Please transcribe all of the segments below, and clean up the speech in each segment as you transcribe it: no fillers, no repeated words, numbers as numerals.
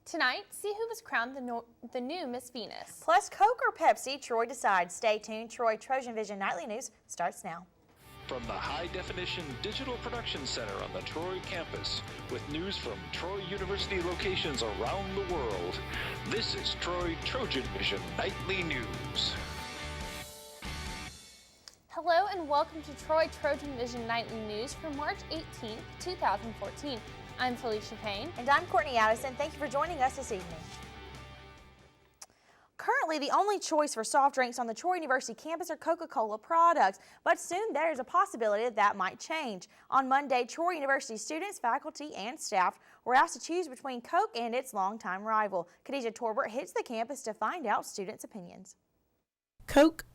Tonight, see who was crowned the new Miss Venus. Plus, Coke or Pepsi, Troy decides. Stay tuned. Troy TrojanVision Nightly News starts now. From the high-definition digital production center on the Troy campus, with news from Troy University locations around the world, this is Troy TrojanVision Nightly News. Hello and welcome to Troy TrojanVision Nightly News for March 18th, 2014. I'm Felicia Payne. And I'm Courtney Addison. Thank you for joining us this evening. Currently, the only choice for soft drinks on the Troy University campus are Coca-Cola products, but soon there's a possibility that might change. On Monday, Troy University students, faculty, and staff were asked to choose between Coke and its longtime rival. Khadijah Torbert hits the campus to find out students' opinions. Coke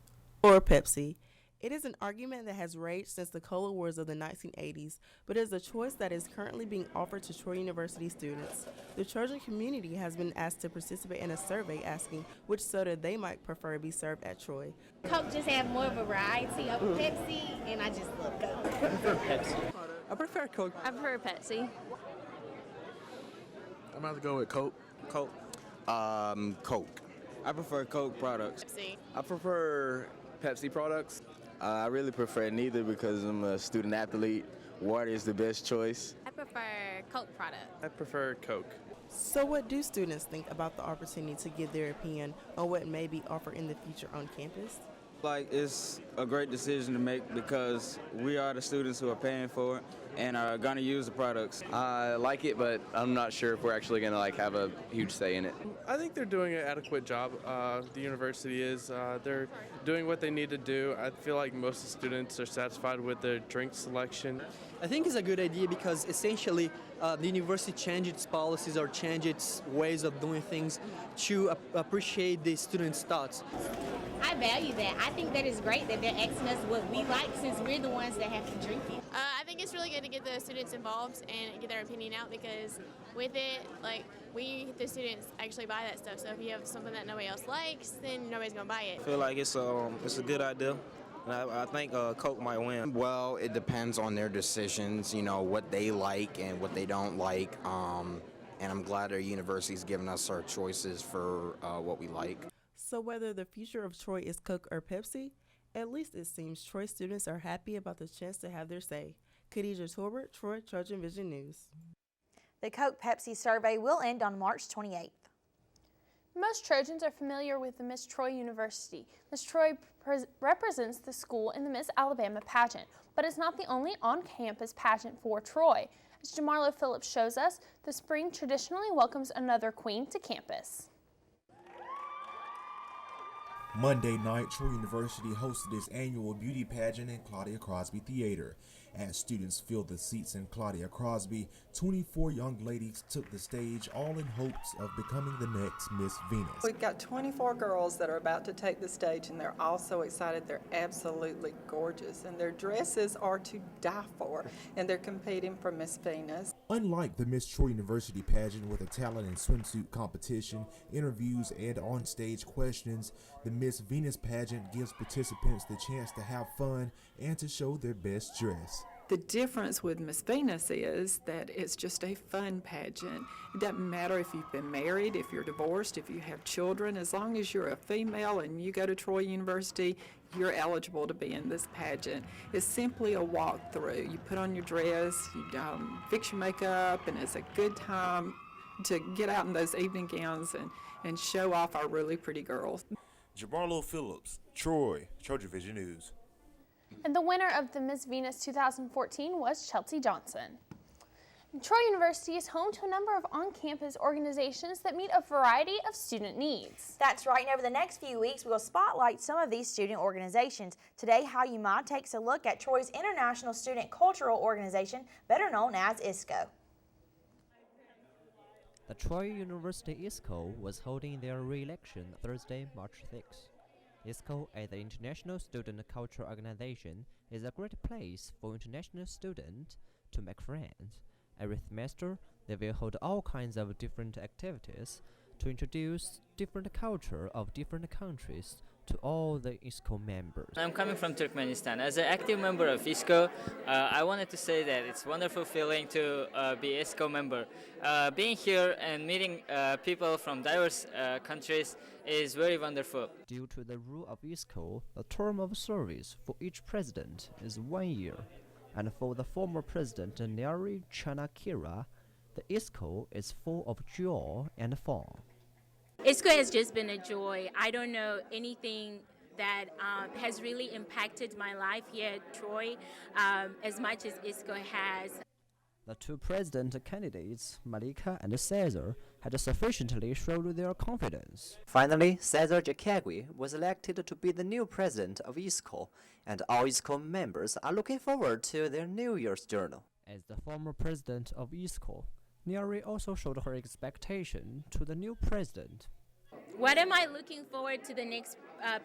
or Pepsi? It is an argument that has raged since the Cola Wars of the 1980s, but is a choice that is currently being offered to Troy University students. The Trojan community has been asked to participate in a survey asking which soda they might prefer to be served at Troy. Coke just have more variety of Pepsi, and I just love Coke. I prefer Pepsi. I prefer Coke. I prefer Pepsi. I'm about to go with Coke. Coke. Coke. I prefer Coke products. Pepsi. I prefer Pepsi products. I really prefer neither because I'm a student athlete. Water is the best choice. I prefer Coke products. I prefer Coke. So what do students think about the opportunity to give their opinion on what may be offered in the future on campus? It's a great decision to make because we are the students who are paying for it and are going to use the products. I like it, but I'm not sure if we're actually going to have a huge say in it. I think they're doing an adequate job. The university is. They're doing what they need to do. I feel like most of the students are satisfied with their drink selection. I think it's a good idea because essentially the university changed its policies or changed its ways of doing things to appreciate the students' thoughts. I value that. I think that is great that they're asking us what we like since we're the ones that have to drink it. I think it's really good to get the students involved and get their opinion out because with it, the students actually buy that stuff. So if you have something that nobody else likes, then nobody's going to buy it. I feel like it's a good idea. And I think Coke might win. Well, it depends on their decisions, what they like and what they don't like. And I'm glad our university's given us our choices for what we like. So whether the future of Troy is Coke or Pepsi, at least it seems Troy students are happy about the chance to have their say. Khadijah Torbert, Troy TrojanVision News. The Coke-Pepsi survey will end on March 28th. Most Trojans are familiar with the Miss Troy University. Miss Troy represents the school in the Miss Alabama pageant, but it's not the only on-campus pageant for Troy. As Jamarlo Phillips shows us, the spring traditionally welcomes another queen to campus. Monday night, Troy University hosted its annual beauty pageant in Claudia Crosby Theater. As students filled the seats in Claudia Crosby, 24 young ladies took the stage, all in hopes of becoming the next Miss Venus. We've got 24 girls that are about to take the stage, and they're all so excited. They're absolutely gorgeous, and their dresses are to die for, and they're competing for Miss Venus. Unlike the Miss Troy University pageant with a talent and swimsuit competition, interviews, and on-stage questions, the Miss Venus pageant gives participants the chance to have fun and to show their best dress. The difference with Miss Venus is that it's just a fun pageant. It doesn't matter if you've been married, if you're divorced, if you have children. As long as you're a female and you go to Troy University, you're eligible to be in this pageant. It's simply a walkthrough. You put on your dress, you fix your makeup, and it's a good time to get out in those evening gowns and show off our really pretty girls. Jamarlo Phillips, Troy TrojanVision News. And the winner of the Miss Venus 2014 was Chelsea Johnson. Troy University is home to a number of on-campus organizations that meet a variety of student needs. That's right, and over the next few weeks, we will spotlight some of these student organizations. Today, How You Might takes a look at Troy's International Student Cultural Organization, better known as ISCO. The Troy University ISCO was holding their re-election Thursday, March 6th. ISCO, as the International Student Culture Organization, is a great place for international students to make friends. Every semester, they will hold all kinds of different activities to introduce different culture of different countries to all the ISKCO members. I'm coming from Turkmenistan. As an active member of ISKCO, I wanted to say that it's a wonderful feeling to be ISKCO member. Being here and meeting people from diverse countries is very wonderful. Due to the rule of ISKCO, the term of service for each president is 1 year. And for the former president Nyari Chanakira, the ISKCO is full of joy and fun. ISKCO has just been a joy. I don't know anything that has really impacted my life here at Troy as much as ISKCO has. The two president candidates, Malika and Cesar, had sufficiently showed their confidence. Finally, Cesar Jakagwi was elected to be the new president of ISKCO, and all ISKCO members are looking forward to their New Year's journal. As the former president of ISKCO, Nyari also showed her expectation to the new president. What am I looking forward to the next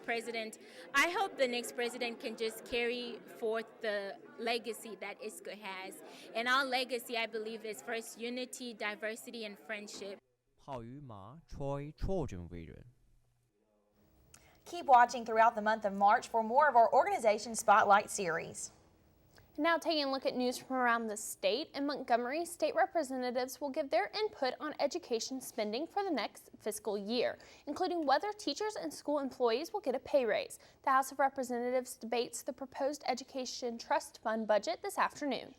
president? I hope the next president can just carry forth the legacy that ISKCO has. And our legacy, I believe, is first unity, diversity, and friendship. Hao Yu Ma, Troy, TrojanVision. Keep watching throughout the month of March for more of our Organization Spotlight series. Now taking a look at news from around the state. In Montgomery, state representatives will give their input on education spending for the next fiscal year, including whether teachers and school employees will get a pay raise. The House of Representatives debates the proposed Education Trust Fund budget this afternoon.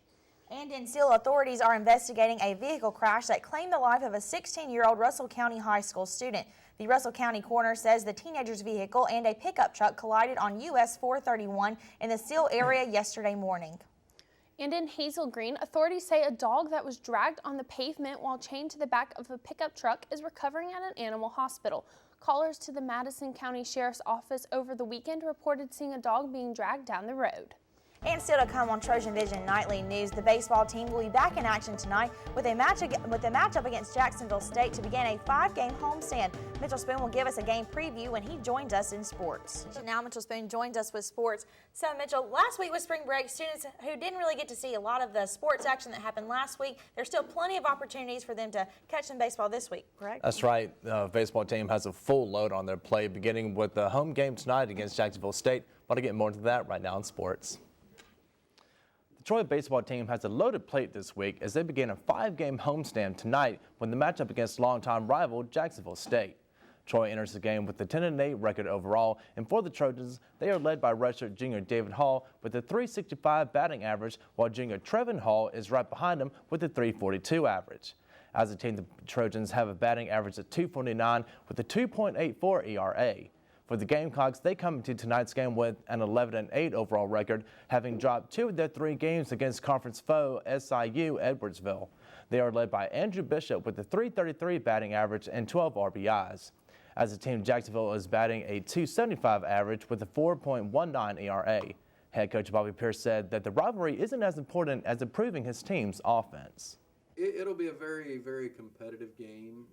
And in Seal, authorities are investigating a vehicle crash that claimed the life of a 16-year-old Russell County High School student. The Russell County coroner says the teenager's vehicle and a pickup truck collided on US 431 in the Seal area yesterday morning. And in Hazel Green, authorities say a dog that was dragged on the pavement while chained to the back of a pickup truck is recovering at an animal hospital. Callers to the Madison County Sheriff's Office over the weekend reported seeing a dog being dragged down the road. And still to come on TrojanVision Nightly News, the baseball team will be back in action tonight with a matchup against Jacksonville State to begin a 5-game homestand. Mitchell Spoon will give us a game preview when he joins us in sports. Now Mitchell Spoon joins us with sports. So Mitchell, last week was spring break. Students who didn't really get to see a lot of the sports action that happened last week, there's still plenty of opportunities for them to catch some baseball this week, correct? That's right. The baseball team has a full load on their plate, beginning with the home game tonight against Jacksonville State. Want to get more into that right now in sports. The Troy baseball team has a loaded plate this week as they begin a 5-game homestand tonight when the matchup against longtime rival Jacksonville State. Troy enters the game with a 10-8 record overall, and for the Trojans, they are led by redshirt junior David Hall with a .365 batting average, while junior Trevin Hall is right behind him with a .342 average. As a team, the Trojans have a batting average of .249 with a 2.84 ERA. For the Gamecocks, they come into tonight's game with an 11-8 overall record, having dropped 2 of their 3 games against conference foe SIU Edwardsville. They are led by Andrew Bishop with a .333 batting average and 12 RBIs. As a team, Jacksonville is batting a .275 average with a 4.19 ERA. Head coach Bobby Pierce said that the rivalry isn't as important as improving his team's offense. It'll be a very, very competitive game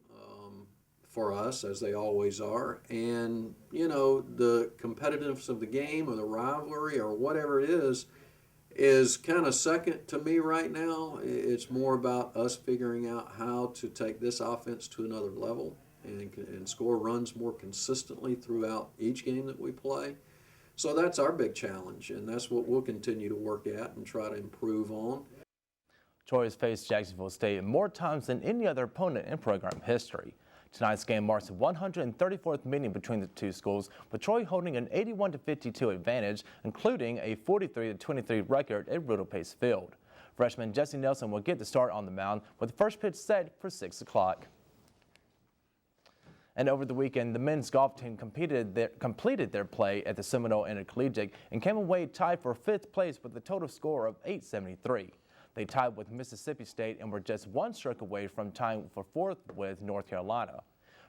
for us, as they always are. And, you know, the competitiveness of the game or the rivalry or whatever it is kind of second to me right now. It's more about us figuring out how to take this offense to another level and score runs more consistently throughout each game that we play. So that's our big challenge, and that's what we'll continue to work at and try to improve on. Troy has faced Jacksonville State more times than any other opponent in program history. Tonight's game marks the 134th meeting between the two schools, with Troy holding an 81-52 advantage, including a 43-23 record at Riddle Pace Field. Freshman Jesse Nelson will get the start on the mound, with the first pitch set for 6 o'clock. And over the weekend, the men's golf team completed their play at the Seminole Intercollegiate and came away tied for 5th place with a total score of 873. They tied with Mississippi State and were just 1 stroke away from tying for 4th with North Carolina.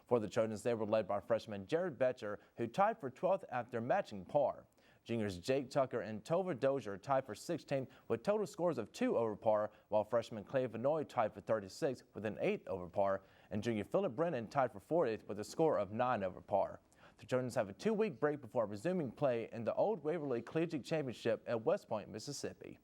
For the Trojans, they were led by freshman Jared Betcher, who tied for 12th after matching par. Juniors Jake Tucker and Tova Dozier tied for 16th with total scores of 2 over par, while freshman Clay Vanoy tied for 36th with an 8 over par, and junior Philip Brennan tied for 40th with a score of 9 over par. The Trojans have a 2-week break before resuming play in the Old Waverly Collegiate Championship at West Point, Mississippi.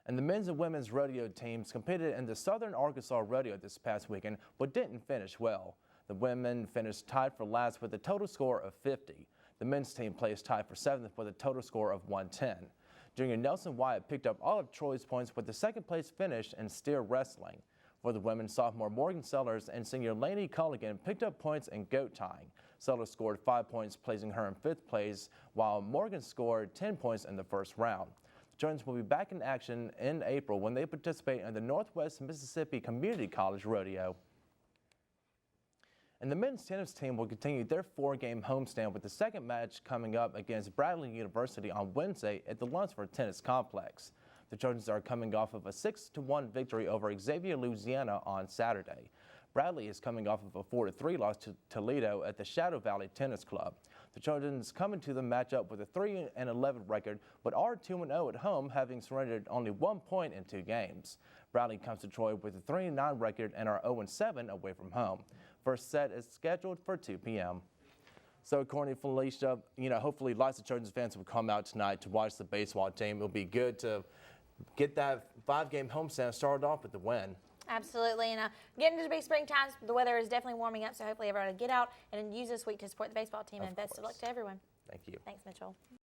And the men's and women's rodeo teams competed in the Southern Arkansas Rodeo this past weekend, but didn't finish well. The women finished tied for last with a total score of 50. The men's team placed tied for 7th with a total score of 110. Junior Nelson Wyatt picked up all of Troy's points with the second place finish in steer wrestling. For the women, sophomore Morgan Sellers and senior Lainey Culligan picked up points in goat tying. Sellers scored 5 points, placing her in 5th place, while Morgan scored 10 points in the first round. The Trojans will be back in action in April when they participate in the Northwest Mississippi Community College Rodeo. And the men's tennis team will continue their 4-game homestand with the second match coming up against Bradley University on Wednesday at the Lunsford Tennis Complex. The Trojans are coming off of a 6-1 victory over Xavier, Louisiana on Saturday. Bradley is coming off of a 4-3 loss to Toledo at the Shadow Valley Tennis Club. The Trojans come into the matchup with a 3-11 record, but are 2-0 at home, having surrendered only 1 point in 2 games. Bradley comes to Troy with a 3-9 record and are 0-7 away from home. First set is scheduled for 2 p.m. So, Courtney, Felicia, hopefully lots of Trojans fans will come out tonight to watch the baseball team. It'll be good to get that 5-game homestand started off with the win. Absolutely, and getting into the big springtime, the weather is definitely warming up, so hopefully everyone will get out and use this week to support the baseball team, and best of luck to everyone. Thank you. Thanks, Mitchell.